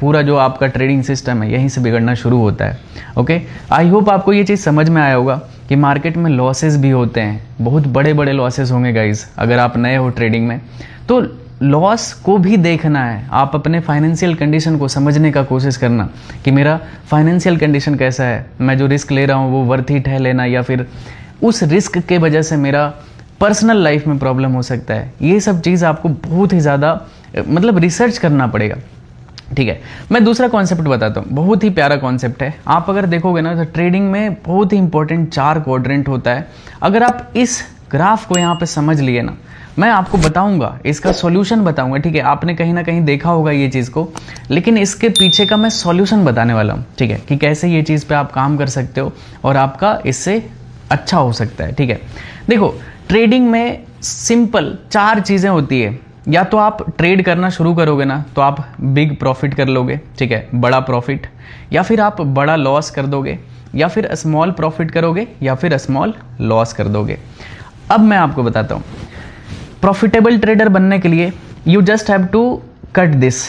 पूरा जो आपका ट्रेडिंग सिस्टम है यहीं से बिगड़ना शुरू होता है। ओके, आई होप आपको ये चीज़ समझ में आया होगा कि मार्केट में लॉसेस भी होते हैं, बहुत बड़े बड़े लॉसेस होंगे गाइज। अगर आप नए हो ट्रेडिंग में तो लॉस को भी देखना है, आप अपने फाइनेंशियल कंडीशन को समझने का कोशिश करना कि मेरा फाइनेंशियल कंडीशन कैसा है, मैं जो रिस्क ले रहा हूँ वो वर्थ इट है लेना, या फिर उस रिस्क के वजह से मेरा पर्सनल लाइफ में प्रॉब्लम हो सकता है। ये सब चीज़ आपको बहुत ही ज़्यादा मतलब रिसर्च करना पड़ेगा। ठीक है, मैं दूसरा कॉन्सेप्ट बताता हूँ, बहुत ही प्यारा कॉन्सेप्ट है। आप अगर देखोगे ना तो ट्रेडिंग में बहुत ही इंपॉर्टेंट 4 क्वाड्रेंट होता है। अगर आप इस ग्राफ को यहाँ पे समझ लिए ना, मैं आपको बताऊंगा, इसका सॉल्यूशन बताऊंगा। ठीक है, आपने कहीं ना कहीं देखा होगा ये चीज़ को, लेकिन इसके पीछे का मैं सॉल्यूशन बताने वाला हूँ। ठीक है, कि कैसे ये चीज़ पे आप काम कर सकते हो और आपका इससे अच्छा हो सकता है। ठीक है, देखो ट्रेडिंग में सिंपल 4 चीज़ें होती है। या तो आप ट्रेड करना शुरू करोगे ना तो आप बिग प्रॉफिट कर लोगे, ठीक है, बड़ा प्रॉफिट, या फिर आप बड़ा लॉस कर दोगे, या फिर स्मॉल प्रॉफिट करोगे, या फिर स्मॉल लॉस कर दोगे। अब मैं आपको बताता हूँ, प्रॉफिटेबल ट्रेडर बनने के लिए you just have to cut this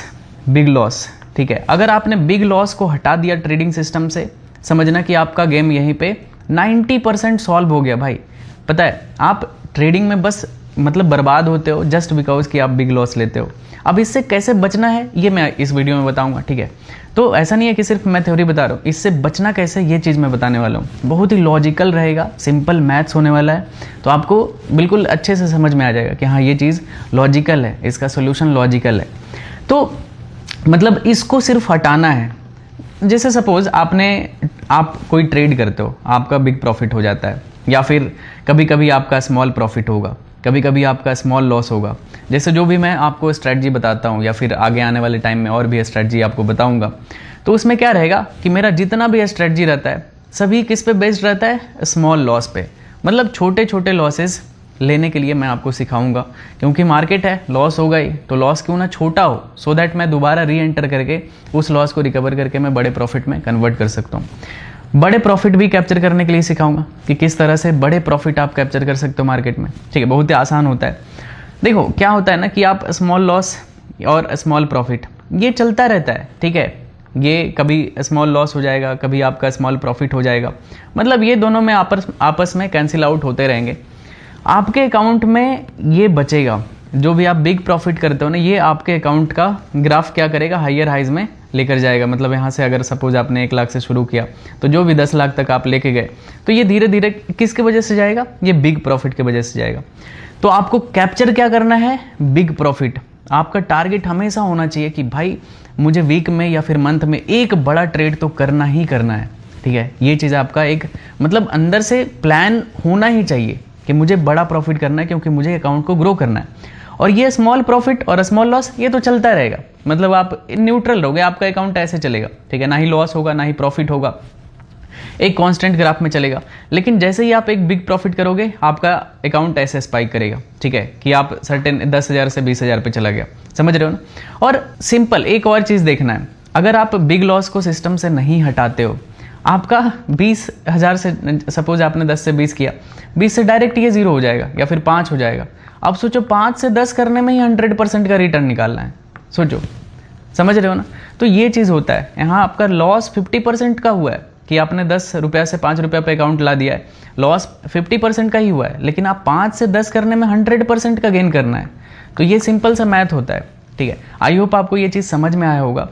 big loss. ठीक है, अगर आपने बिग लॉस को हटा दिया ट्रेडिंग सिस्टम से, समझना कि आपका गेम यहीं पे 90% सॉल्व हो गया भाई। पता है, आप ट्रेडिंग में बस मतलब बर्बाद होते हो जस्ट बिकॉज कि आप बिग लॉस लेते हो। अब इससे कैसे बचना है ये मैं इस वीडियो में बताऊंगा। ठीक है, तो ऐसा नहीं है कि सिर्फ मैं थ्योरी बता रहा हूँ, इससे बचना कैसे ये चीज़ मैं बताने वाला हूँ। बहुत ही लॉजिकल रहेगा, सिंपल मैथ्स होने वाला है, तो आपको बिल्कुल अच्छे से समझ में आ जाएगा कि हाँ ये चीज़ लॉजिकल है, इसका सोल्यूशन लॉजिकल है। तो मतलब इसको सिर्फ हटाना है। जैसे सपोज आप कोई ट्रेड करते हो, आपका बिग प्रॉफिट हो जाता है, या फिर कभी कभी आपका स्मॉल प्रॉफिट होगा, कभी कभी आपका स्मॉल लॉस होगा। जैसे जो भी मैं आपको स्ट्रेटजी बताता हूँ, या फिर आगे आने वाले टाइम में और भी स्ट्रेटजी आपको बताऊँगा, तो उसमें क्या रहेगा कि मेरा जितना भी स्ट्रेटजी रहता है सभी किस पे बेस्ड रहता है, स्मॉल लॉस पे। मतलब छोटे छोटे लॉसेस लेने के लिए मैं आपको सिखाऊंगा, क्योंकि मार्केट है, लॉस होगा ही, तो लॉस क्यों ना छोटा हो, सो दैट मैं दोबारा री एंटर करके उस लॉस को रिकवर करके मैं बड़े प्रॉफिट में कन्वर्ट कर सकता हूँ। बड़े प्रॉफिट भी कैप्चर करने के लिए सिखाऊंगा कि किस तरह से बड़े प्रॉफिट आप कैप्चर कर सकते हो मार्केट में। ठीक है, बहुत ही आसान होता है। देखो क्या होता है ना कि आप स्मॉल लॉस और स्मॉल प्रॉफिट ये चलता रहता है। ठीक है, ये कभी स्मॉल लॉस हो जाएगा, कभी आपका स्मॉल प्रॉफिट हो जाएगा, मतलब ये दोनों में आपस में कैंसिल आउट होते रहेंगे। आपके अकाउंट में ये बचेगा, जो भी आप बिग प्रॉफिट करते हो ना, ये आपके अकाउंट का ग्राफ क्या करेगा, हायर हाइज में लेकर जाएगा। मतलब यहाँ से अगर सपोज आपने 1 लाख से शुरू किया तो जो भी 10 लाख तक आप लेके गए, तो ये धीरे धीरे किसकी वजह से जाएगा, ये बिग प्रॉफिट की वजह से जाएगा। तो आपको कैप्चर क्या करना है, बिग प्रॉफिट। आपका टारगेट हमेशा होना चाहिए कि भाई मुझे वीक में या फिर मंथ में एक बड़ा ट्रेड तो करना ही करना है। ठीक है, ये चीज़ आपका एक मतलब अंदर से प्लान होना ही चाहिए कि मुझे बड़ा प्रॉफिट करना है, क्योंकि मुझे अकाउंट को ग्रो करना है। और ये स्मॉल प्रॉफिट और स्मॉल लॉस ये तो चलता रहेगा, मतलब आप न्यूट्रल रहोगे, आपका अकाउंट ऐसे चलेगा। ठीक है, ना ही लॉस होगा ना ही प्रॉफिट होगा, एक कांस्टेंट ग्राफ में चलेगा। लेकिन जैसे ही आप एक बिग प्रॉफिट करोगे आपका अकाउंट ऐसे स्पाइक करेगा। ठीक है, कि आप सर्टेन 10,000 से 20,000 पे चला गया, समझ रहे हो ना। और सिंपल एक और चीज़ देखना है, अगर आप बिग लॉस को सिस्टम से नहीं हटाते हो, आपका 20,000 से सपोज आपने 10 से 20 किया, 20 से डायरेक्ट ये 0 हो जाएगा या फिर 5 हो जाएगा। अब सोचो 5 से 10 करने में ही 100% का रिटर्न निकालना है, सोचो, समझ रहे हो ना। तो ये चीज़ होता है, यहाँ आपका लॉस 50% का हुआ है कि आपने 10 रुपया से 5 रुपया पे अकाउंट ला दिया है, लॉस 50% का ही हुआ है, लेकिन आप 5 से 10 करने में 100% का गेन करना है। तो ये सिंपल सा मैथ होता है। ठीक है, आई होप आपको ये चीज़ समझ में आया होगा।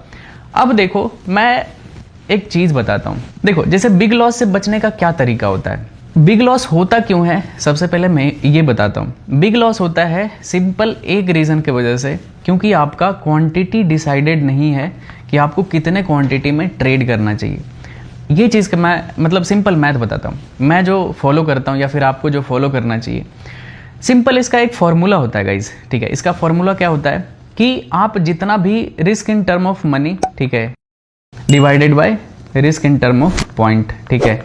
अब देखो मैं एक चीज़ बताता हूँ, देखो जैसे बिग लॉस से बचने का क्या तरीका होता है, बिग लॉस होता क्यों है, सबसे पहले मैं ये बताता हूँ। बिग लॉस होता है सिंपल एक रीज़न की वजह से, क्योंकि आपका क्वांटिटी डिसाइडेड नहीं है कि आपको कितने क्वांटिटी में ट्रेड करना चाहिए। ये चीज़ का मैं मतलब सिंपल मैथ बताता हूँ, मैं जो फॉलो करता हूँ या फिर आपको जो फॉलो करना चाहिए। सिंपल इसका एक फॉर्मूला होता है गाइज। ठीक है, इसका फॉर्मूला क्या होता है कि आप जितना भी risk in term of money, ठीक है, divided by risk in term of point, ठीक है,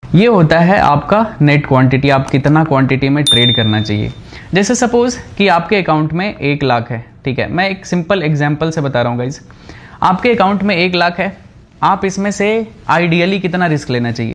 ये होता है आपका नेट क्वांटिटी, आप कितना क्वांटिटी में ट्रेड करना चाहिए। जैसे सपोज कि आपके अकाउंट में 1 लाख है। ठीक है, मैं एक सिंपल एग्जांपल से बता रहा हूँ गाइज। आपके अकाउंट में 1 लाख है, आप इसमें से आइडियली कितना रिस्क लेना चाहिए,